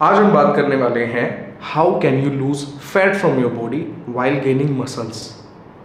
आज हम बात करने वाले हैं how can you lose fat from your body while gaining muscles.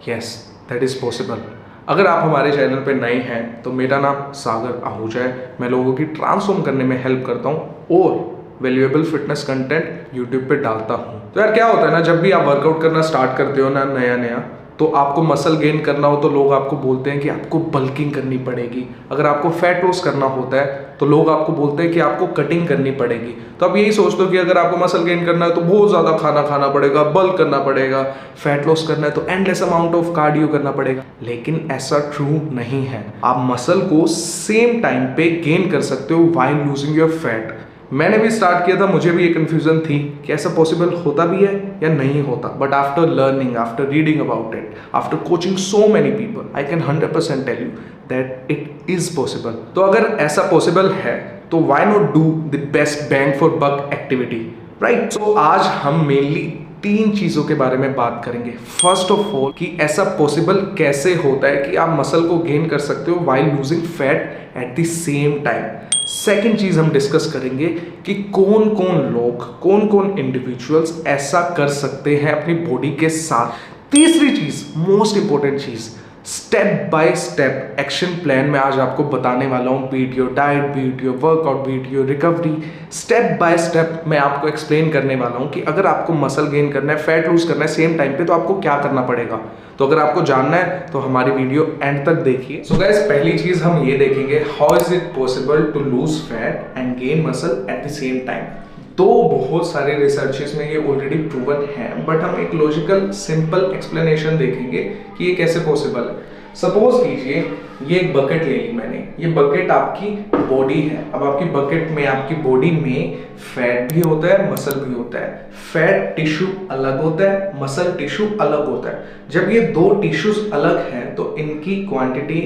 Yes, that is possible. अगर आप हमारे चैनल पर नए हैं तो मेरा नाम सागर आहूजा है। मैं लोगों की ट्रांसफॉर्म करने में हेल्प करता हूँ और वैल्यूएबल फिटनेस कंटेंट यूट्यूब पे डालता हूँ। तो यार क्या होता है ना, जब भी आप वर्कआउट करना स्टार्ट करते हो ना नया नया, तो आपको मसल गेन करना हो तो लोग आपको बोलते हैं कि आपको बल्किंग करनी पड़ेगी। अगर आपको फैट लॉस करना होता है तो लोग आपको बोलते हैं कि आपको कटिंग करनी पड़ेगी। तो आप यही सोचते हो कि अगर आपको मसल गेन करना है तो बहुत ज़्यादा खाना खाना पड़ेगा, बल्क करना पड़ेगा। फैट लॉस करना है तो एंडलेस अमाउंट ऑफ कार्डियो करना पड़ेगा। लेकिन ऐसा ट्रू नहीं है। आप मसल को सेम टाइम पे गेन कर सकते हो व्हाइल लूजिंग योर फैट। मैंने भी स्टार्ट किया था, मुझे भी ये कन्फ्यूजन थी कि ऐसा पॉसिबल होता भी है या नहीं होता। But after learning, after reading about it, after coaching so many people, I can 100% tell you that it is possible. तो अगर ऐसा पॉसिबल है तो why not do the best bang for buck activity, right? So आज हम mainly 3 चीज़ों के बारे में बात करेंगे। फर्स्ट ऑफ ऑल कि ऐसा पॉसिबल कैसे होता है कि आप मसल को गेन कर सकते हो while losing fat at the same time. Second चीज हम डिस्कस करेंगे कि कौन कौन लोग, कौन कौन इंडिविजुअल्स ऐसा कर सकते हैं अपनी बॉडी के साथ। तीसरी चीज, मोस्ट इंपॉर्टेंट चीज, step by step action plan में आज आपको बताने वाला हूँ। Beat your diet, beat your workout, beat your recovery, step by step मैं आपको एक्सप्लेन करने वाला हूँ कि अगर आपको मसल गेन करना है, फैट लूज करना है सेम टाइम पे, तो आपको क्या करना पड़ेगा। तो अगर आपको जानना है तो हमारी वीडियो एंड तक देखिए। सो गाइस, पहली चीज हम ये देखेंगे, how is it possible to lose fat and gain muscle at the same time. तो बहुत सारे रिसर्चेस में ये ऑलरेडी प्रूवन है, बट हम एक लॉजिकल सिंपल एक्सप्लेनेशन देखेंगे कि ये कैसे पॉसिबल है। सपोज कीजिए ये एक बकेट ले ली मैंने, ये बकेट आपकी बॉडी है। अब आपकी बकेट में, आपकी बॉडी में फैट भी होता है, मसल भी होता है। फैट टिश्यू अलग होता है, मसल टिश्यू अलग होता है। जब ये 2 टिश्यूज अलग हैं तो इनकी क्वांटिटी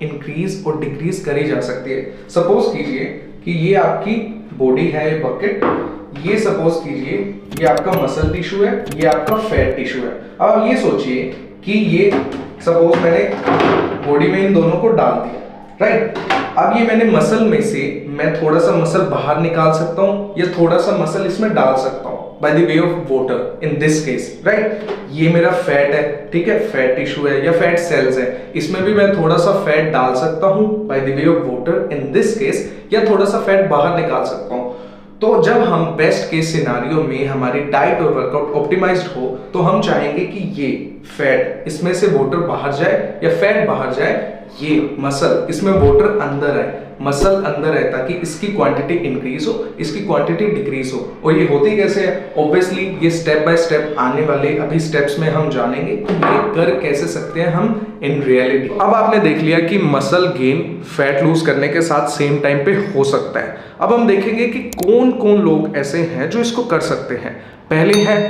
इंक्रीज और डिक्रीज करी जा सकती है। सपोज कीजिए कि ये आपकी बॉडी है, ये बकेट, ये सपोज कीजिए ये आपका मसल टिश्यू है, ये आपका फैट टिश्यू है। अब आप ये सोचिए कि ये सपोज मैंने बॉडी में इन दोनों को डाल दिया, राइट? अब ये मैंने मसल में से मैं थोड़ा सा मसल बाहर निकाल सकता हूँ या थोड़ा सा मसल इसमें डाल सकता हूँ by the way of water in this case, right? ये मेरा फैट है, ठीक है, फैट टिश्यू है या फैट सेल्स है, इसमें भी मैं थोड़ा सा फैट डाल सकता हूँ by the way of water in this case, या थोड़ा सा फैट बाहर निकाल सकता हूँ। तो जब हम बेस्ट केस सिनारियो में हमारी डाइट और वर्कआउट ऑप्टिमाइज्ड हो तो हम चाहेंगे कि ये फैट इसमें से वाटर बाहर जाए या फैट बाहर जाए, ये मसल इसमें वाटर अंदर आए, मसल अंदर है, ताकि इसकी क्वांटिटी इंक्रीज हो, इसकी क्वांटिटी डिक्रीज हो। और ये होती कैसे है? ऑब्वियसली ये स्टेप बाय स्टेप आने वाले अभी स्टेप्स में हम जानेंगे कि ये कर कैसे सकते हैं हम इन रियलिटी। अब आपने देख लिया कि मसल गेन फैट लूज करने के साथ सेम टाइम पे हो सकता है। अब हम देखेंगे कि कौन कौन लोग ऐसे हैं जो इसको कर सकते हैं। पहले है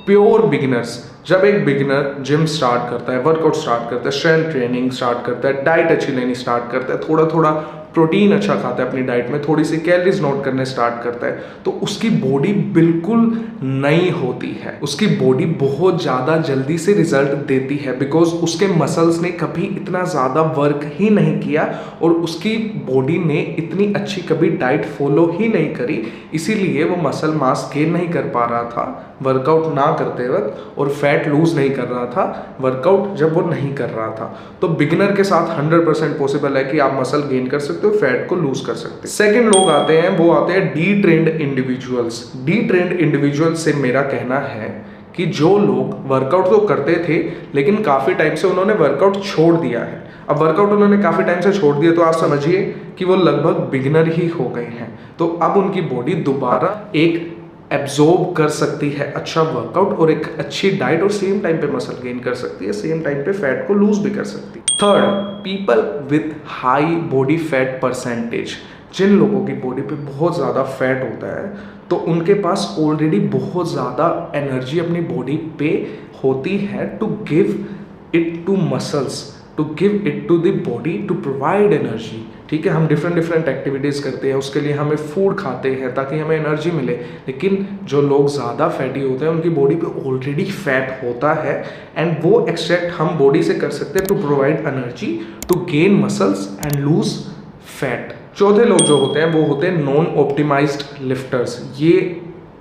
प्योर बिगिनर्स। जब एक बिगिनर जिम स्टार्ट करता है, वर्कआउट स्टार्ट करता है, स्ट्रेंथ ट्रेनिंग स्टार्ट करता है, डाइट अच्छी लेनी स्टार्ट करता है, थोड़ा थोड़ा प्रोटीन अच्छा खाता है अपनी डाइट में, थोड़ी सी कैलोरीज नोट करने स्टार्ट करता है, तो उसकी बॉडी बिल्कुल नई होती है। उसकी बॉडी बहुत ज़्यादा जल्दी से रिजल्ट देती है बिकॉज उसके मसल्स ने कभी इतना ज़्यादा वर्क ही नहीं किया और उसकी बॉडी ने इतनी अच्छी कभी डाइट फॉलो ही नहीं करी, इसीलिए वो मसल मास गेन नहीं कर पा रहा था वर्कआउट ना करते वक्त, और फैट लूज नहीं कर रहा था वर्कआउट जब वो नहीं कर रहा था। तो बिगिनर के साथ 100% पॉसिबल है कि आप मसल गेन कर सकते हो, फैट को लूज कर सकते हैं। सेकंड लोग आते हैं, वो आते हैं D trend individuals. D trend individuals से मेरा कहना है कि जो लोग वर्कआउट तो करते थे लेकिन काफ़ी टाइम से उन्होंने वर्कआउट छोड़ दिया है। अब वर्कआउट उन्होंने काफ़ी टाइम से छोड़ दिया तो आप समझिए कि वो लगभग बिगिनर ही हो गए हैं। तो अब उनकी बॉडी दोबारा एक एब्जॉर्ब कर सकती है अच्छा वर्कआउट और एक अच्छी डाइट, और सेम टाइम पे मसल गेन कर सकती है, सेम टाइम पे फैट को लूज भी कर सकती है। Third, people with high body fat percentage. जिन लोगों की बॉडी पे बहुत ज़्यादा फैट होता है तो उनके पास ऑलरेडी बहुत ज़्यादा एनर्जी अपनी बॉडी पे होती है to give it to muscles, to give it to the body to provide energy. ठीक है, हम डिफरेंट एक्टिविटीज़ करते हैं, उसके लिए हमें फूड खाते हैं ताकि हमें एनर्जी मिले। लेकिन जो लोग ज़्यादा फैटी होते हैं उनकी बॉडी पे ऑलरेडी फैट होता है एंड वो एक्सट्रैक्ट हम बॉडी से कर सकते हैं to provide energy to gain muscles and lose fat. चौथे लोग जो होते हैं वो होते हैं नॉन ऑप्टिमाइज्ड लिफ्टर्स। ये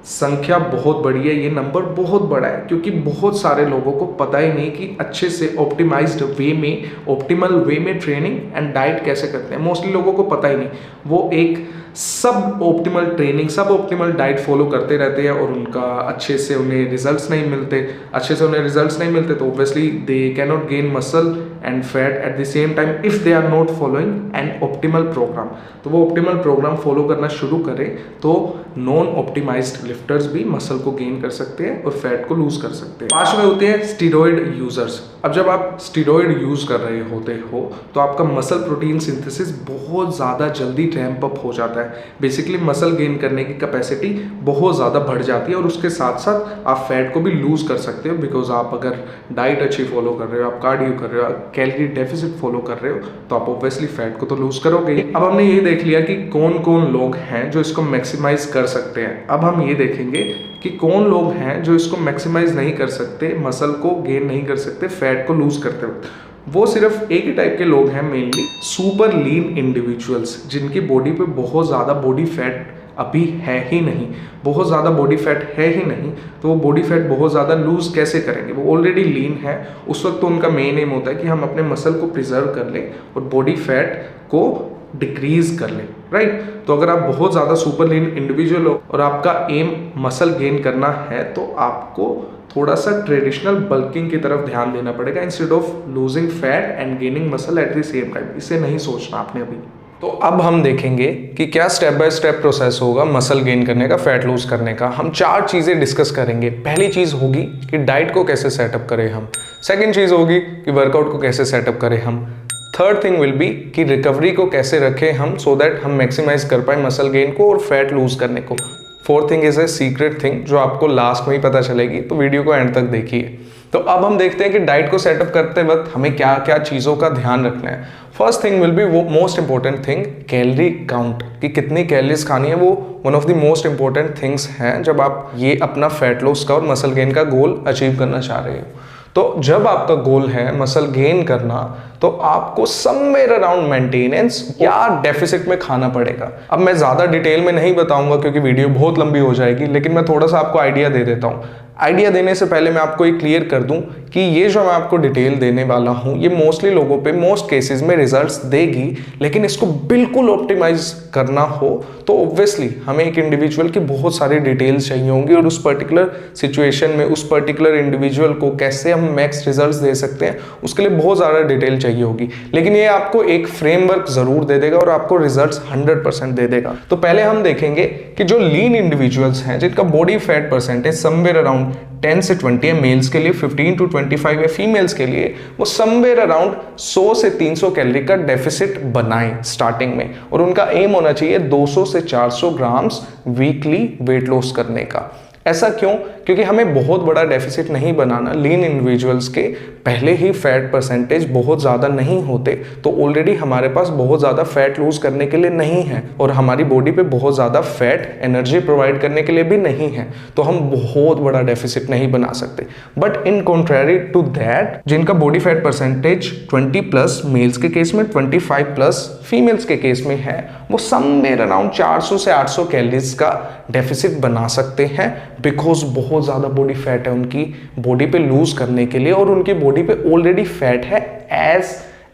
संख्या बहुत बड़ी है, ये नंबर बहुत बड़ा है, क्योंकि बहुत सारे लोगों को पता ही नहीं कि अच्छे से ऑप्टिमाइज्ड वे में, ऑप्टिमल वे में ट्रेनिंग एंड डाइट कैसे करते हैं। मोस्टली लोगों को पता ही नहीं, वो एक सब ऑप्टिमल ट्रेनिंग, सब ऑप्टिमल डाइट फॉलो करते रहते हैं और उनका अच्छे से उन्हें रिजल्ट्स नहीं मिलते, तो obviously they can not gain muscle and fat at the same time if they are not following an optimal program. तो वो ऑप्टिमल प्रोग्राम फॉलो करना शुरू करें तो नॉन ऑप्टिमाइज्ड लिफ्टर्स भी मसल को गेन कर सकते हैं और फैट को लूज कर सकते हैं। पांचवें होते हैं स्टीरॉयड यूजर्स। अब जब आप स्टीरॉयड यूज कर रहे होते हो तो आपका मसल प्रोटीन सिंथेसिस बहुत ज़्यादा जल्दी रैंप अप हो जाता है। बेसिकली मसल गेन करने की कैपेसिटी बहुत ज़्यादा बढ़ जाती है और उसके साथ साथ आप फैट को भी लूज कर सकते हो, बिकॉज आप अगर डाइट अच्छी फॉलो कर रहे हो, आप कार्डियो कर रहे हो, कैलोरी डेफिसिट फॉलो कर रहे हो, तो आप ऑब्वियसली फैट को तो लूज करोगे। अब हमने ये देख लिया कि कौन कौन लोग हैं जो इसको मैक्सिमाइज कर सकते हैं। अब हम ये देखेंगे कि कौन लोग हैं जो इसको मैक्सिमाइज नहीं कर सकते, मसल को गेन नहीं कर सकते फैट को लूज करते वक्त। वो सिर्फ एक ही टाइप के लोग हैं, मेनली सुपर लीन इंडिविजुअल्स, जिनकी बॉडी पे बहुत ज़्यादा बॉडी फैट अभी है ही नहीं, बहुत ज़्यादा बॉडी फैट है ही नहीं, तो वो बॉडी फैट बहुत ज़्यादा लूज कैसे करेंगे। वो ऑलरेडी लीन है, उस वक्त तो उनका मेन एम होता है कि हम अपने मसल को प्रिजर्व कर लें और बॉडी फैट को डिक्रीज कर लें, राइट। तो अगर आप बहुत ज़्यादा सुपर लीन इंडिविजुअल हो और आपका एम मसल गेन करना है तो आपको थोड़ा सा ट्रेडिशनल बल्किंग की तरफ ध्यान देना पड़ेगा instead of losing fat and gaining muscle at the same time. इसे नहीं सोचना आपने अभी। तो अब हम देखेंगे कि क्या स्टेप बाय स्टेप प्रोसेस होगा मसल गेन करने का, फैट लूज करने का। हम 4 चीज़ें डिस्कस करेंगे। पहली चीज़ होगी कि डाइट को कैसे सेटअप करें हम। सेकंड चीज़ होगी कि वर्कआउट को कैसे सेटअप करें हम। थर्ड थिंग विल बी कि रिकवरी को कैसे रखें हम सो दैट हम मैक्सिमाइज कर पाए मसल गेन को और फैट लूज करने को। Fourth thing is a secret thing जो आपको लास्ट में ही पता चलेगी, तो वीडियो को एंड तक देखिए। तो अब हम देखते हैं कि डाइट को सेटअप करते वक्त हमें क्या क्या चीज़ों का ध्यान रखना है। फर्स्ट थिंग विल बी वो most important thing, calorie count, कि कितनी कैलोरीज खानी है। वो one of the most important things हैं जब आप ये अपना फैट लॉस का और मसल गेन का गोल अचीव करना चाह रहे हो। तो जब आपका गोल है मसल गेन करना तो आपको समवेयर अराउंड मेंटेनेंस या डेफिसिट में खाना पड़ेगा। अब मैं ज़्यादा डिटेल में नहीं बताऊंगा क्योंकि वीडियो बहुत लंबी हो जाएगी, लेकिन मैं थोड़ा सा आपको आइडिया दे देता हूँ। आइडिया देने से पहले मैं आपको ये क्लियर कर दूं कि ये जो मैं आपको डिटेल देने वाला हूं ये मोस्टली लोगों पे मोस्ट केसेस में रिजल्ट्स देगी, लेकिन इसको बिल्कुल ऑप्टिमाइज करना हो तो ऑब्वियसली हमें एक इंडिविजुअल की बहुत सारी डिटेल्स चाहिए होंगी और उस पर्टिकुलर सिचुएशन में उस पर्टिकुलर इंडिविजुअल को कैसे हम मैक्स रिजल्ट्स दे सकते हैं उसके लिए बहुत ज़्यादा डिटेल चाहिए होगी। लेकिन ये आपको एक फ्रेमवर्क ज़रूर दे देगा और आपको रिजल्ट्स 100% दे देगा। तो पहले हम देखेंगे कि जो लीन इंडिविजुअल्स हैं जिनका body fat percentage somewhere around 10 से 20 है मेल्स के लिए, 15 to 25 है फीमेल्स के लिए, वो समवेयर अराउंड 100 से 300 कैलोरी का डेफिसिट बनाएं स्टार्टिंग में, और उनका एम होना चाहिए 200 से 400 ग्राम्स वीकली वेट लॉस करने का। ऐसा क्यों? क्योंकि हमें बहुत बड़ा डेफिसिट नहीं बनाना। लीन इंडिविजुअल्स के पहले ही फैट परसेंटेज बहुत ज़्यादा नहीं होते, तो ऑलरेडी हमारे पास बहुत ज़्यादा फैट लूज करने के लिए नहीं है और हमारी बॉडी पे बहुत ज़्यादा फैट एनर्जी प्रोवाइड करने के लिए भी नहीं है, तो हम बहुत बड़ा डेफिसिट नहीं बना सकते। But in contrary to that, जिनका बॉडी फैट परसेंटेज 20+ मेल्स के केस में, 25+ फीमेल्स के केस में है, वो समवेयर अराउंड 400 से 800 कैलोरीज का डेफिसिट बना सकते हैं, बिकॉज बहुत ज़्यादा बॉडी फैट है उनकी बॉडी पे लूज करने के लिए और उनकी बॉडी पे ऑलरेडी फैट है एज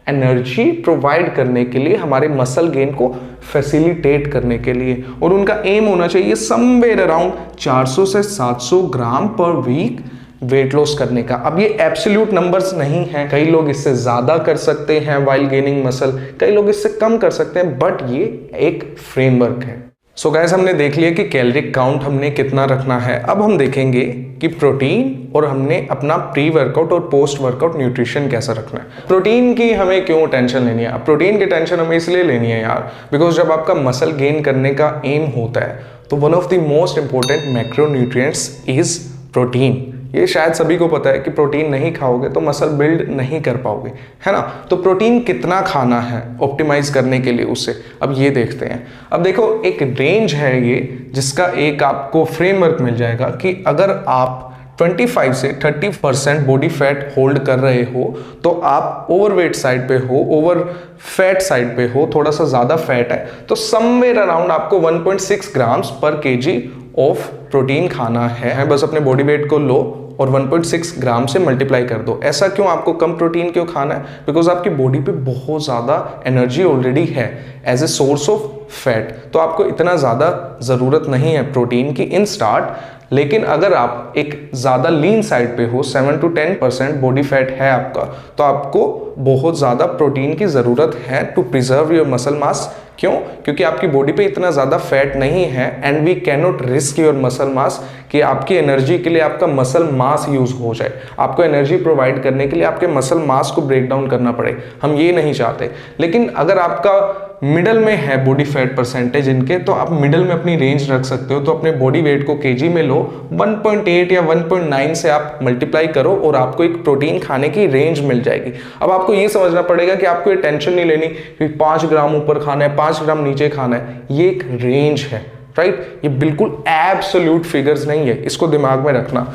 एनर्जी प्रोवाइड करने के लिए, हमारे मसल गेन को फैसिलिटेट करने के लिए, और उनका एम होना चाहिए समवेयर अराउंड 400 से 700 ग्राम पर वीक वेट लॉस करने का। अब ये एब्सोल्यूट नंबर्स नहीं हैं, कई लोग इससे ज़्यादा कर सकते हैं वाइल गेनिंग मसल, कई लोग इससे कम कर सकते हैं, बट ये एक फ्रेमवर्क है। सो गाइस, हमने देख लिया कि कैलोरी काउंट हमने कितना रखना है। अब हम देखेंगे कि प्रोटीन और हमने अपना प्री वर्कआउट और पोस्ट वर्कआउट न्यूट्रिशन कैसा रखना है। प्रोटीन की हमें क्यों टेंशन लेनी है? प्रोटीन की टेंशन हमें इसलिए लेनी है यार, बिकॉज जब आपका मसल गेन करने का एम होता है तो one of the most important macronutrients is protein. ये शायद सभी को पता है कि प्रोटीन नहीं खाओगे तो मसल बिल्ड नहीं कर पाओगे, है ना। तो प्रोटीन कितना खाना है ऑप्टिमाइज करने के लिए उससे, अब ये देखते हैं। अब देखो, एक रेंज है ये जिसका एक आपको फ्रेमवर्क मिल जाएगा कि अगर आप 25 से 30% बॉडी फैट होल्ड कर रहे हो तो आप ओवरवेट साइड पे हो, ओवर फैट साइड पे हो, थोड़ा सा ज़्यादा फैट है, तो समवेयर अराउंड आपको 1.6 ग्राम्स पर केजी ऑफ प्रोटीन खाना है, बस अपने बॉडी वेट को लो और 1.6 ग्राम से मल्टीप्लाई कर दो। ऐसा क्यों, आपको कम प्रोटीन क्यों खाना है? बिकॉज आपकी बॉडी पे बहुत ज़्यादा एनर्जी ऑलरेडी है as a source of fat, तो आपको इतना ज़्यादा ज़रूरत नहीं है प्रोटीन की इन स्टार्ट। लेकिन अगर आप एक ज़्यादा लीन साइड पे हो, 7 to 10% बॉडी फैट है आपका, तो आपको बहुत ज़्यादा प्रोटीन की ज़रूरत है to preserve your muscle mass. क्यों? क्योंकि आपकी बॉडी पे इतना ज़्यादा फैट नहीं है and we can not risk your muscle mass कि आपकी एनर्जी के लिए आपका मसल मास यूज़ हो जाए। आपको एनर्जी प्रोवाइड करने के लिए आपके मसल मास को ब्रेक डाउन करना पड़े, हम ये नहीं चाहते। लेकिन अगर आपका मिडल में है बॉडी फैट परसेंटेज इनके, तो आप मिडल में अपनी रेंज रख सकते हो। तो अपने बॉडी वेट को केजी में लो, 1.8 या 1.9 से आप मल्टीप्लाई करो और आपको एक प्रोटीन खाने की रेंज मिल जाएगी। अब आपको ये समझना पड़ेगा कि आपको ये टेंशन नहीं लेनी कि 5 ग्राम ऊपर खाना है, 5 ग्राम नीचे खाना है। ये एक रेंज है, राइट? ये बिल्कुल एब्सोल्यूट फिगर्स नहीं है, इसको दिमाग में रखना।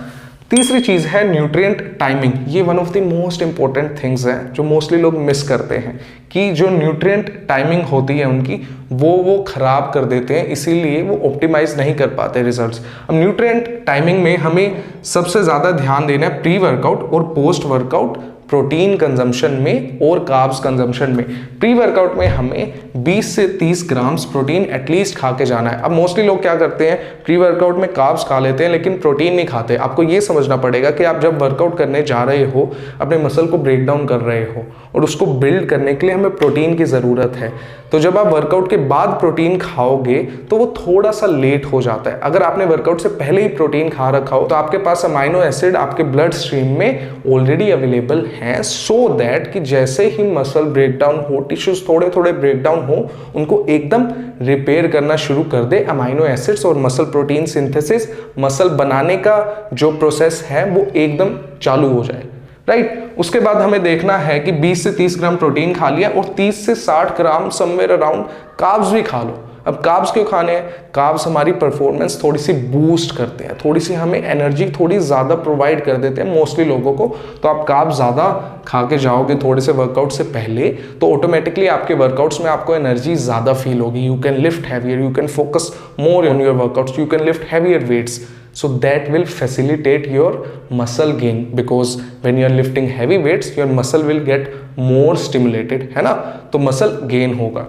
तीसरी चीज है न्यूट्रिएंट टाइमिंग। ये one of the most important things है जो मोस्टली लोग मिस करते हैं, कि जो न्यूट्रिएंट टाइमिंग होती है उनकी वो खराब कर देते हैं, इसीलिए वो ऑप्टिमाइज नहीं कर पाते रिजल्ट्स। अब न्यूट्रिएंट टाइमिंग में हमें सबसे ज़्यादा ध्यान देना है प्री वर्कआउट और पोस्ट वर्कआउट प्रोटीन कंजम्पशन में और कार्ब्स कंजम्पशन में। प्री वर्कआउट में हमें 20 से 30 ग्राम्स प्रोटीन एटलीस्ट खा के जाना है। अब मोस्टली लोग क्या करते हैं, प्री वर्कआउट में कार्ब्स खा लेते हैं लेकिन प्रोटीन नहीं खाते। आपको ये समझना पड़ेगा कि आप जब वर्कआउट करने जा रहे हो, अपने मसल को ब्रेक डाउन कर रहे हो और उसको बिल्ड करने के लिए हमें प्रोटीन की ज़रूरत है। तो जब आप वर्कआउट के बाद प्रोटीन खाओगे तो वो थोड़ा सा लेट हो जाता है। अगर आपने वर्कआउट से पहले ही प्रोटीन खा रखा हो तो आपके पास अमाइनो एसिड आपके ब्लड स्ट्रीम में ऑलरेडी अवेलेबल हैं, सो दैट कि जैसे ही मसल ब्रेकडाउन हो, टिश्यूज थोड़े थोड़े ब्रेकडाउन हो, उनको एकदम रिपेयर करना शुरू कर दे अमाइनो एसिड्स और मसल प्रोटीन सिंथेसिस, मसल बनाने का जो प्रोसेस है वो एकदम चालू हो जाए, राइट? उसके बाद हमें देखना है कि 20 से 30 ग्राम प्रोटीन खा लिया और 30 से 60 ग्राम समवेयर अराउंड कार्ब्स भी खा लो। अब कार्ब्स क्यों खाने हैं? कार्ब्स हमारी परफॉर्मेंस थोड़ी सी बूस्ट करते हैं, थोड़ी सी हमें एनर्जी थोड़ी ज़्यादा प्रोवाइड कर देते हैं मोस्टली लोगों को। तो आप कार्ब्स ज़्यादा खा के जाओगे थोड़े से वर्कआउट से पहले, तो ऑटोमेटिकली आपके वर्कआउट्स में आपको एनर्जी ज़्यादा फील होगी। You can lift heavier, you can focus more on your workouts, you can lift heavier weights, so that will facilitate your muscle gain, because when you are lifting heavy weights your muscle will get more stimulated, है ना? तो muscle gain होगा।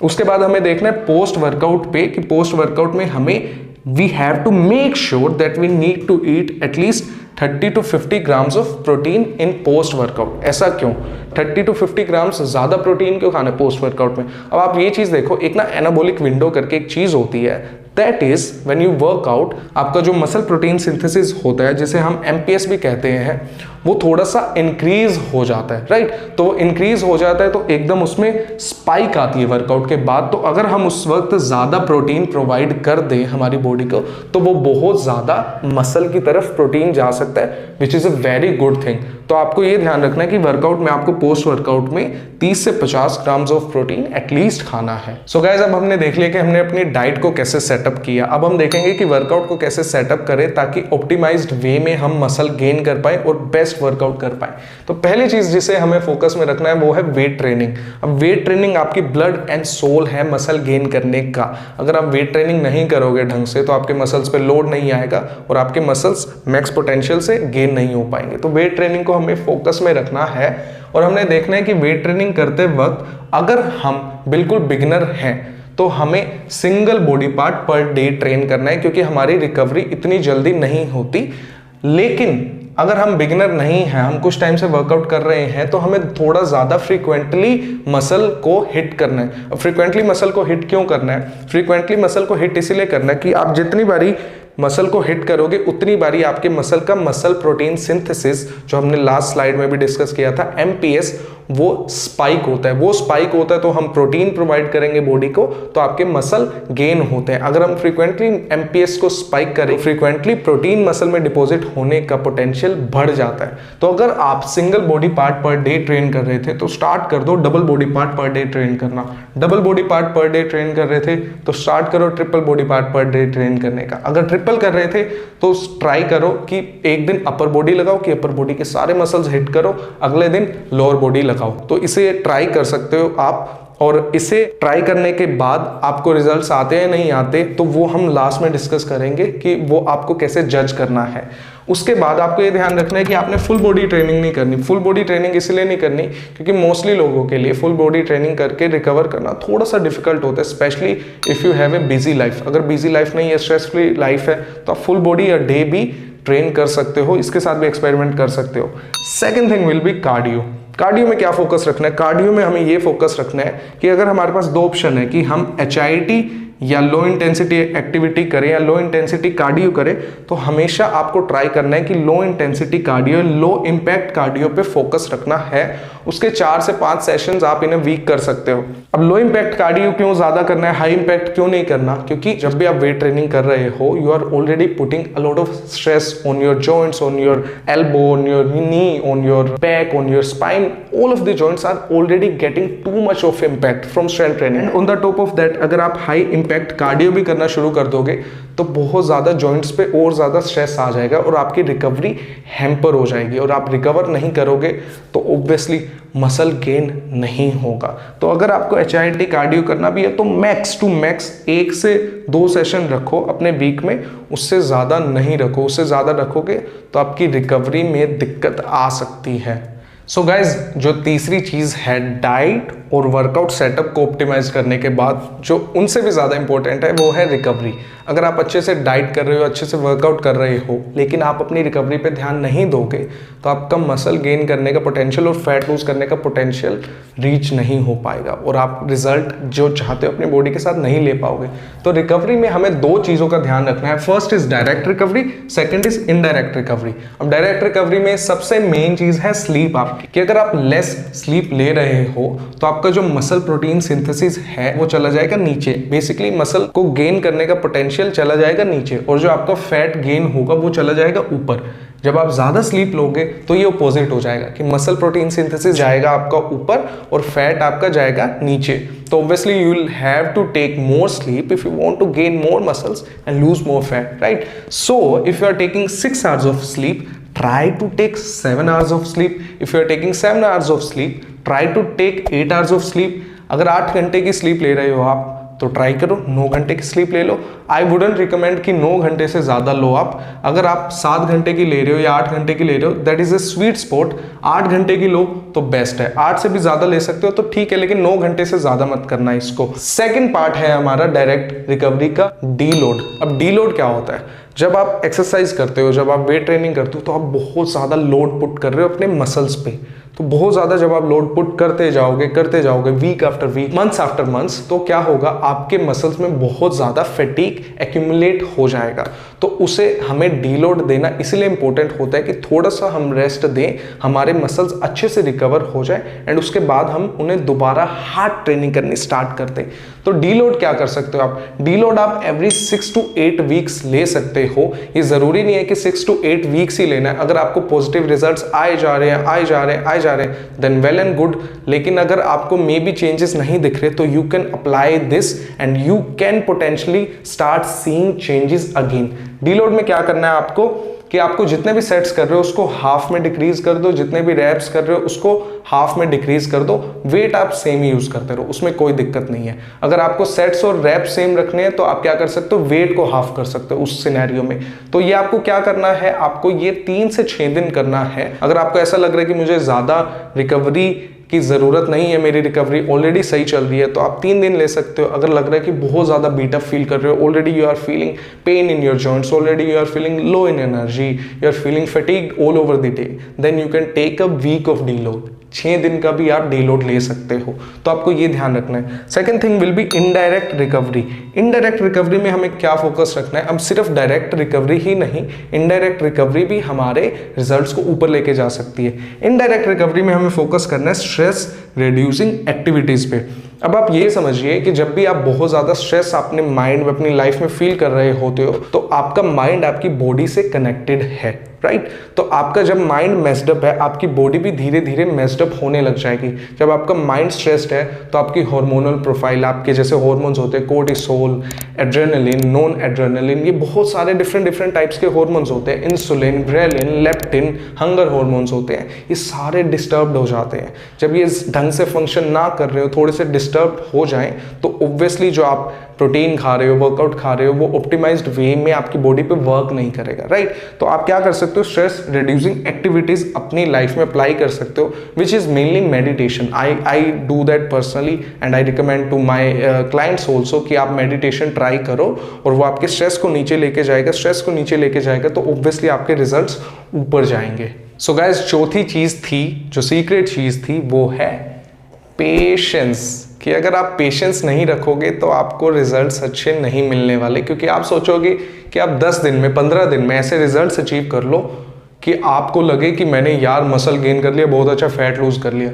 उसके बाद हमें देखना है post workout पे, कि पोस्ट वर्कआउट में हमें we have to make sure that we need to eat at least 30 to 50 grams of protein in post workout। ऐसा क्यों? 30 to 50 ग्राम्स ज़्यादा प्रोटीन क्यों खाना है पोस्ट वर्कआउट में? अब आप ये चीज़ देखो, एक ना एनाबोलिक विंडो करके एक चीज़ होती है, that is when you workout, आपका जो मसल प्रोटीन सिंथेसिस होता है, जिसे हम MPS भी कहते हैं, वो थोड़ा सा इंक्रीज हो जाता है, राइट? तो वो इंक्रीज हो जाता है तो एकदम उसमें स्पाइक आती है वर्कआउट के बाद। तो अगर हम उस वक्त ज़्यादा प्रोटीन प्रोवाइड कर दें हमारी बॉडी को, तो वो बहुत ज़्यादा मसल की तरफ प्रोटीन जा सकता है, which is a very good thing. तो आपको ये ध्यान रखना है कि वर्कआउट में आपको पोस्ट वर्कआउट में 30 से 50 ग्राम्स ऑफ प्रोटीन एटलीस्ट खाना है। सो गाइज, अब हमने देख लिया कि हमने अपनी डाइट को कैसे सेटअप किया। अब हम देखेंगे कि वर्कआउट को कैसे सेटअप करें ताकि ऑप्टिमाइज्ड वे में हम मसल गेन कर पाए और बेस्ट वर्कआउट कर पाए। तो पहली चीज जिसे हमें फोकस में रखना है वो है वेट ट्रेनिंग। अब वेट ट्रेनिंग आपकी ब्लड एंड सोल है मसल गेन करने का। अगर आप वेट ट्रेनिंग नहीं करोगे ढंग से तो आपके मसल्स पे लोड नहीं आएगा और आपके मसल्स मैक्स पोटेंशियल से गेन नहीं हो पाएंगे। तो वेट ट्रेनिंग को हमें फोकस में रखना है और हमने देखना है कि वेट ट्रेनिंग करते वक्त अगर हम बिल्कुल बिगिनर हैं तो हमें single body part per day train करना है, क्योंकि हमारी रिकवरी इतनी जल्दी नहीं होती। लेकिन अगर हम बिगिनर नहीं हैं, हम कुछ टाइम से वर्कआउट कर रहे हैं, तो हमें थोड़ा ज़्यादा फ्रीक्वेंटली मसल को हिट करना है। अब फ्रीक्वेंटली मसल को हिट क्यों करना है? फ्रीक्वेंटली मसल को हिट इसीलिए करना है कि आप जितनी बारी मसल को हिट करोगे उतनी बारी आपके मसल का मसल प्रोटीन सिंथेसिस, जो हमने लास्ट स्लाइड में भी डिस्कस किया था, MPS, वो स्पाइक होता है। वो स्पाइक होता है तो हम प्रोटीन प्रोवाइड करेंगे बॉडी को, तो आपके मसल गेन होते हैं। अगर हम फ्रीक्वेंटली MPS को स्पाइक करें, फ्रीक्वेंटली प्रोटीन मसल में डिपॉजिट होने का पोटेंशियल बढ़ जाता है। तो अगर आप single body part per day train कर रहे थे तो स्टार्ट कर दो double body part per day train करना। Double body part per day train कर रहे थे तो स्टार्ट करो triple body part per day train करने का। अगर ट्रिपल कर रहे थे तो ट्राई करो कि एक दिन अपर बॉडी लगाओ कि अपर बॉडी के सारे मसल्स हिट करो, अगले दिन लोअर बॉडी लगाओ। तो इसे ट्राई कर सकते हो आप और इसे ट्राई करने के बाद आपको रिजल्ट्स आते हैं नहीं आते तो वो हम लास्ट में डिस्कस करेंगे कि वो आपको कैसे जज करना है। उसके बाद आपको ये ध्यान रखना है कि आपने फुल बॉडी ट्रेनिंग नहीं करनी। फुल बॉडी ट्रेनिंग इसलिए नहीं करनी क्योंकि मोस्टली लोगों के लिए फुल बॉडी ट्रेनिंग करके रिकवर करना थोड़ा सा डिफिकल्ट होता है, specially if you have a busy life. अगर बिजी लाइफ नहीं है, स्ट्रेस फ्री लाइफ है, तो आप फुल बॉडी या डे भी ट्रेन कर सकते हो, इसके साथ भी एक्सपेरिमेंट कर सकते हो। Second thing will be cardio. Cardio में क्या फोकस रखना है? कार्डियो में हमें ये फोकस रखना है कि अगर हमारे पास दो ऑप्शन है कि हम HIIT या लो इंटेंसिटी एक्टिविटी करें या लो इंटेंसिटी कार्डियो करें, तो हमेशा आपको ट्राई करना है कि low intensity cardio, low impact cardio पे फोकस रखना है। उसके 4 से 5 सेशंस आप इन्हें वीक कर सकते हो। अब लो इम्पैक्ट कार्डियो क्यों ज्यादा करना है, हाई इम्पैक्ट क्यों नहीं करना? क्योंकि जब भी आप वेट ट्रेनिंग कर रहे हो, you are already putting a lot of stress on your joints, on your elbow, on your knee, on your back, on your spine. All of the joints are already getting too much of impact from strength training. On the top of that, अगर आप high impact cardio भी करना शुरू कर दोगे तो बहुत ज़्यादा जॉइंट्स पे और ज़्यादा स्ट्रेस आ जाएगा और आपकी रिकवरी हैम्पर हो जाएगी, और आप रिकवर नहीं करोगे तो ऑब्वियसली मसल गेन नहीं होगा। तो अगर आपको HIIT कार्डियो करना भी है तो मैक्स टू मैक्स 1 से 2 सेशन रखो अपने वीक में, उससे ज़्यादा नहीं रखो। उससे ज़्यादा रखोगे तो आपकी रिकवरी में दिक्कत आ सकती है। सो गाइज, जो तीसरी चीज़ है डाइट और वर्कआउट सेटअप को ऑप्टिमाइज करने के बाद जो उनसे भी ज़्यादा इंपॉर्टेंट है वो है रिकवरी। अगर आप अच्छे से डाइट कर रहे हो, अच्छे से वर्कआउट कर रहे हो, लेकिन आप अपनी रिकवरी पे ध्यान नहीं दोगे तो आपका मसल गेन करने का पोटेंशियल और फैट लूज करने का पोटेंशियल रीच नहीं हो पाएगा और आप रिजल्ट जो चाहते हो अपनी बॉडी के साथ नहीं ले पाओगे। तो रिकवरी में हमें 2 चीज़ों का ध्यान रखना है। First is direct recovery, second is indirect recovery. अब डायरेक्ट रिकवरी में सबसे मेन चीज़ है स्लीप आपकी, कि अगर आप लेस स्लीप ले रहे हो तो आपका जो मसल प्रोटीन सिंथेसिस है वो चला जाएगा नीचे। बेसिकली मसल को गेन करने का पोटेंशियल चला जाएगा नीचे और जो आपका फैट गेन होगा वो चला जाएगा ऊपर। जब आप ज़्यादा स्लीप लोगे तो ये अपोजिट हो जाएगा कि मसल प्रोटीन सिंथेसिस जाएगा आपका ऊपर और फैट आपका जाएगा नीचे। तो obviously you will have to take more sleep if you want to gain more muscles and lose more fat, right? So if you are taking 6 hours of sleep, try to take 7 hours of sleep. If you are taking 7 hours of sleep, try to take 8 hours of sleep. अगर 8 घंटे की sleep ले रहे हो आप तो try करो 9 घंटे की स्लीप ले लो। आई वुडंट रिकमेंड कि 9 घंटे से ज़्यादा लो आप। अगर आप 7 घंटे की ले रहे हो या 8 घंटे की ले रहे हो, that is a sweet spot. 8 घंटे की लो तो बेस्ट है, 8 से भी ज़्यादा ले सकते हो तो ठीक है, लेकिन 9 घंटे से ज़्यादा मत करना इसको। सेकेंड पार्ट है हमारा डायरेक्ट रिकवरी का, डी लोड। अब डी लोड क्या होता है? जब आप एक्सरसाइज करते हो, जब आप वेट ट्रेनिंग करते हो तो आप बहुत ज़्यादा लोड पुट कर रहे हो अपने मसल्स पे। तो बहुत ज़्यादा जब आप लोड पुट करते जाओगे week after week, months after months, तो क्या होगा, आपके मसल्स में बहुत ज़्यादा फैटीग एक्यूमुलेट हो जाएगा। तो उसे हमें डीलोड देना इसलिए इंपॉर्टेंट होता है कि थोड़ा सा हम रेस्ट दें, हमारे मसल्स अच्छे से रिकवर हो जाए एंड उसके बाद हम उन्हें दोबारा हार्ड ट्रेनिंग करनी स्टार्ट करते हैं। तो डीलोड क्या कर सकते हो आप? डीलोड आप एवरी 6 to 8 वीक्स ले सकते हो। ये ज़रूरी नहीं है कि 6 to 8 वीक्स ही लेना है। अगर आपको पॉजिटिव रिजल्ट्स आए जा रहे हैं देन वेल एंड गुड। लेकिन अगर आपको मे बी चेंजेस नहीं दिख रहे तो you can apply this and you can potentially start seeing changes again. Deload में क्या करना है आपको कि आपको जितने भी सेट्स कर रहे हो उसको हाफ में डिक्रीज कर दो, जितने भी रैप्स कर रहे हो उसको हाफ में डिक्रीज कर दो। वेट आप सेम ही यूज करते रहो, उसमें कोई दिक्कत नहीं है। अगर आपको सेट्स और रैप सेम रखने हैं तो आप क्या कर सकते हो, वेट को हाफ कर सकते हो उस सिनेरियो में। तो ये आपको क्या करना है, आपको ये 3 से 6 दिन करना है। अगर आपको ऐसा लग रहा है कि मुझे ज़्यादा रिकवरी की ज़रूरत नहीं है, मेरी रिकवरी ऑलरेडी सही चल रही है, तो आप 3 दिन ले सकते हो। अगर लग रहा है कि बहुत ज़्यादा बीट अप फील कर रहे हो, already you are feeling pain in your joints, already you are feeling low in energy, you are feeling fatigued all over the day, then you can take a week of deload. 6 दिन का भी आप deload ले सकते हो। तो आपको ये ध्यान रखना है। Second thing will be indirect recovery. Indirect recovery में हमें क्या फोकस रखना है? अब सिर्फ डायरेक्ट रिकवरी ही नहीं, इनडायरेक्ट रिकवरी भी हमारे रिजल्ट्स को ऊपर लेके जा सकती है। इनडायरेक्ट रिकवरी में हमें फोकस करना है स्ट्रेस रिड्यूसिंग एक्टिविटीज पे। अब आप ये समझिए कि जब भी आप बहुत ज़्यादा स्ट्रेस अपने माइंड में, अपनी लाइफ में फील कर रहे होते हो तो आपका माइंड आपकी बॉडी से कनेक्टेड है, राइट? तो आपका जब माइंड मेस्डअप है, आपकी बॉडी भी धीरे धीरे मेस्डअप होने लग जाएगी। जब आपका माइंड स्ट्रेस्ड है तो आपकी हार्मोनल प्रोफाइल, आपके जैसे हार्मोन्स होते हैं कोर्टिसोल, एड्रेनलिन, नॉन एड्रेनलिन, ये बहुत सारे डिफरेंट टाइप्स के हार्मोन्स होते हैं, insulin, ghrelin, leptin, hunger hormones होते हैं, ये सारे डिस्टर्ब्ड हो जाते हैं। जब ये ढंग से फंक्शन ना कर रहे हो, थोड़े से डिस्टर्ब हो जाएं तो ऑब्वियसली जो आप प्रोटीन खा रहे हो, वर्कआउट खा रहे हो, वो ऑप्टिमाइज्ड वे में आपकी बॉडी पे वर्क नहीं करेगा, राइट। तो आप क्या कर सकते हो, स्ट्रेस रिड्यूसिंग एक्टिविटीज अपनी लाइफ में अप्लाई कर सकते हो, which is mainly meditation. I do that personally and I recommend to my clients also कि आप मेडिटेशन ट्राई करो और वो आपके स्ट्रेस को नीचे लेके जाएगा। स्ट्रेस को नीचे लेके जाएगा तो ऑब्वियसली आपके रिजल्ट्स ऊपर जाएंगे। सो गाइस, चौथी चीज थी, जो सीक्रेट चीज थी, वो है पेशेंस। कि अगर आप पेशेंस नहीं रखोगे तो आपको रिजल्ट्स अच्छे नहीं मिलने वाले, क्योंकि आप सोचोगे कि आप 10 दिन में, 15 दिन में ऐसे रिजल्ट्स अचीव कर लो कि आपको लगे कि मैंने यार मसल गेन कर लिया, बहुत अच्छा फैट लूज कर लिया।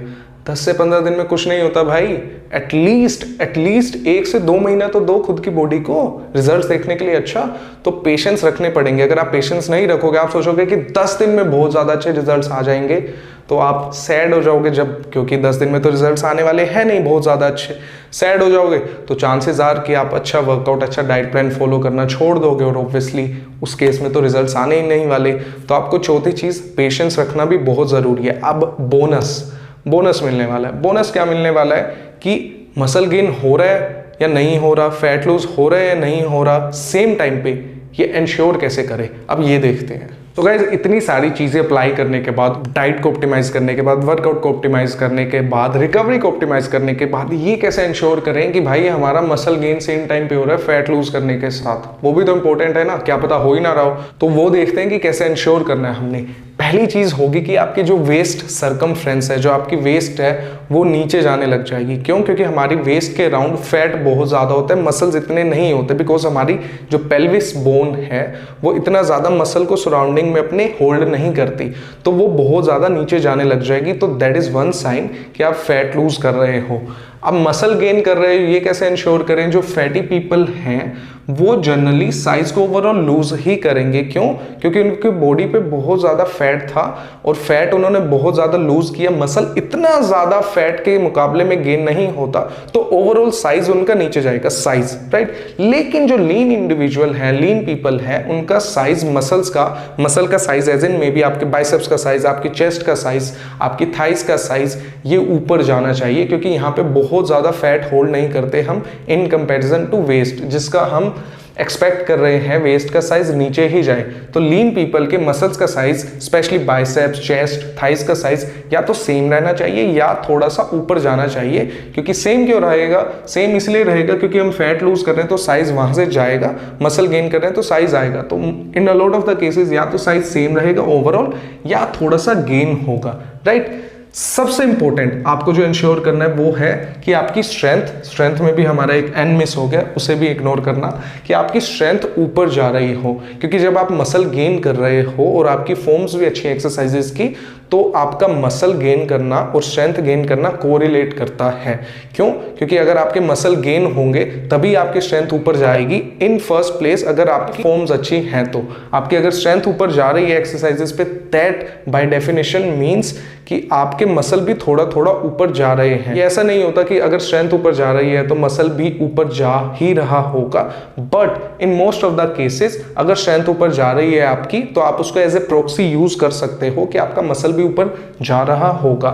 10 से 15 दिन में कुछ नहीं होता भाई। एटलीस्ट 1 से 2 महीना तो दो खुद की बॉडी को रिजल्ट्स देखने के लिए। अच्छा, तो पेशेंस रखने पड़ेंगे। अगर आप पेशेंस नहीं रखोगे, आप सोचोगे कि 10 दिन में बहुत ज़्यादा अच्छे रिजल्ट्स आ जाएंगे, तो आप सैड हो जाओगे क्योंकि 10 दिन में तो रिजल्ट्स आने वाले हैं नहीं बहुत ज़्यादा अच्छे। सैड हो जाओगे तो चांसेस आर कि आप अच्छा वर्कआउट, अच्छा डाइट प्लान फॉलो करना छोड़ दोगे और ऑब्वियसली उस केस में तो रिजल्ट्स आने ही नहीं वाले। तो आपको चौथी चीज़ पेशेंस रखना भी बहुत ज़रूरी है। अब बोनस मिलने वाला है। बोनस क्या मिलने वाला है कि मसल गेन हो रहा है या नहीं हो रहा, फैट लूज हो रहा है या नहीं हो रहा, सेम टाइम पे ये इंश्योर कैसे करें, अब ये देखते हैं। तो गाइज, इतनी सारी चीज़ें अप्लाई करने के बाद, डाइट को ऑप्टिमाइज करने के बाद, वर्कआउट को ऑप्टिमाइज करने के बाद, रिकवरी को ऑप्टिमाइज करने के बाद, ये कैसे इंश्योर करें कि भाई हमारा मसल गेन सेम टाइम पे हो रहा है फैट लूज करने के साथ, वो भी तो इंपॉर्टेंट है ना, क्या पता हो ही ना रहा हो। तो वो देखते हैं कि कैसे इंश्योर करना है हमने। पहली चीज़ होगी कि आपकी जो वेस्ट सरकमफ्रेंस है, जो आपकी वेस्ट है, वो नीचे जाने लग जाएगी। क्यों? क्योंकि हमारी वेस्ट के अराउंड फैट बहुत ज़्यादा होता है, मसल्स इतने नहीं होते, बिकॉज हमारी जो पेल्विस बोन है वो इतना ज़्यादा मसल को सराउंडिंग में अपने होल्ड नहीं करती, तो वो बहुत ज़्यादा नीचे जाने लग जाएगी। तो दैट इज़ वन साइन कि आप फैट लूज कर रहे हो। अब मसल गेन कर रहे हो, ये कैसे इंश्योर करें? जो फैटी पीपल हैं वो जनरली साइज को ओवरऑल लूज ही करेंगे। क्यों? क्योंकि उनकी बॉडी पे बहुत ज़्यादा फैट था और फैट उन्होंने बहुत ज़्यादा लूज किया। मसल इतना ज़्यादा फैट के मुकाबले में गेन नहीं होता, तो ओवरऑल साइज उनका नीचे जाएगा, साइज, राइट। लेकिन जो लीन इंडिविजुअल है, लीन पीपल है, उनका साइज मसल का size as in may be आपके बाइसेप्स का साइज, आपकी चेस्ट का साइज, आपकी थाइस का साइज, ये ऊपर जाना चाहिए, क्योंकि यहाँ पे बहुत ज़्यादा फैट होल्ड नहीं करते हम इन कंपैरिजन टू वेस्ट, जिसका हम एक्सपेक्ट कर रहे हैं वेस्ट का साइज नीचे ही जाए। तो लीन पीपल के मसल्स का size, specially biceps, chest, thighs का साइज या तो सेम रहना चाहिए या थोड़ा सा ऊपर जाना चाहिए। क्योंकि सेम क्यों रहेगा? सेम इसलिए रहेगा क्योंकि हम फैट लूज कर रहे हैं तो साइज वहां से जाएगा, मसल गेन कर रहे हैं तो साइज आएगा। तो in a lot of the cases या तो साइज सेम रहेगा ओवरऑल या थोड़ा सा गेन होगा, राइट। सबसे इंपॉर्टेंट आपको जो इंश्योर करना है वो है कि आपकी स्ट्रेंथ में भी हमारा एक एन मिस हो गया, उसे भी इग्नोर करना, कि आपकी स्ट्रेंथ ऊपर जा रही हो। क्योंकि जब आप मसल गेन कर रहे हो और आपकी फॉर्म्स भी अच्छी एक्सरसाइजेस की, तो आपका मसल गेन करना और स्ट्रेंथ गेन करना कोरिलेट करता है। क्यों? क्योंकि अगर आपके मसल गेन होंगे तभी आपकी स्ट्रेंथ ऊपर जाएगी इन फर्स्ट प्लेस। अगर आपकी फॉर्म्स अच्छी हैं तो आपकी अगर स्ट्रेंथ ऊपर जा रही है एक्सरसाइजेस पे, दैट बाय डेफिनेशन मीन्स कि आपके मसल भी थोड़ा थोड़ा ऊपर जा रहे हैं। ये ऐसा नहीं होता कि अगर स्ट्रेंथ ऊपर जा रही है तो मसल भी ऊपर जा ही रहा होगा, but in most of the cases अगर स्ट्रेंथ ऊपर जा रही है आपकी, तो आप उसको एज ए प्रॉक्सी यूज कर सकते हो कि आपका मसल भी ऊपर जा रहा होगा।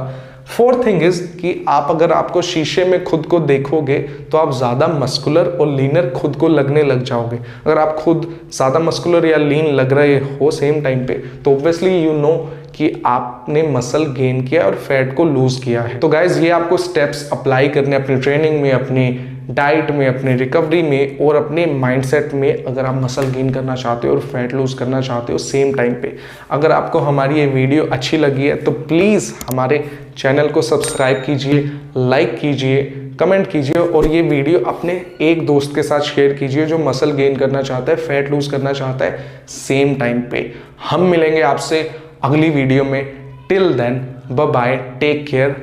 फोर्थ थिंग इज कि आप अगर आपको शीशे में खुद को देखोगे तो आप ज्यादा मस्कुलर और लीनर खुद को लगने लग जाओगे। अगर आप खुद ज्यादा मस्कुलर या लीन लग रहे हो सेम टाइम पे, तो ऑब्वियसली यू नो कि आपने मसल गेन किया और फैट को लूज किया है। तो गाइज, ये आपको स्टेप्स अप्लाई करने अपनी ट्रेनिंग में, अपनी डाइट में, अपनी रिकवरी में और अपने माइंडसेट में, अगर आप मसल गेन करना चाहते हो और फैट लूज करना चाहते हो सेम टाइम पे। अगर आपको हमारी ये वीडियो अच्छी लगी है तो प्लीज़ हमारे चैनल को सब्सक्राइब कीजिए, लाइक कीजिए, कमेंट कीजिए और ये वीडियो अपने एक दोस्त के साथ शेयर कीजिए जो मसल गेन करना चाहता है, फैट लूज करना चाहता है सेम टाइम पे। हम मिलेंगे आपसे अगली वीडियो में। Till then, bye bye, take care,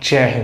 जय हिंद।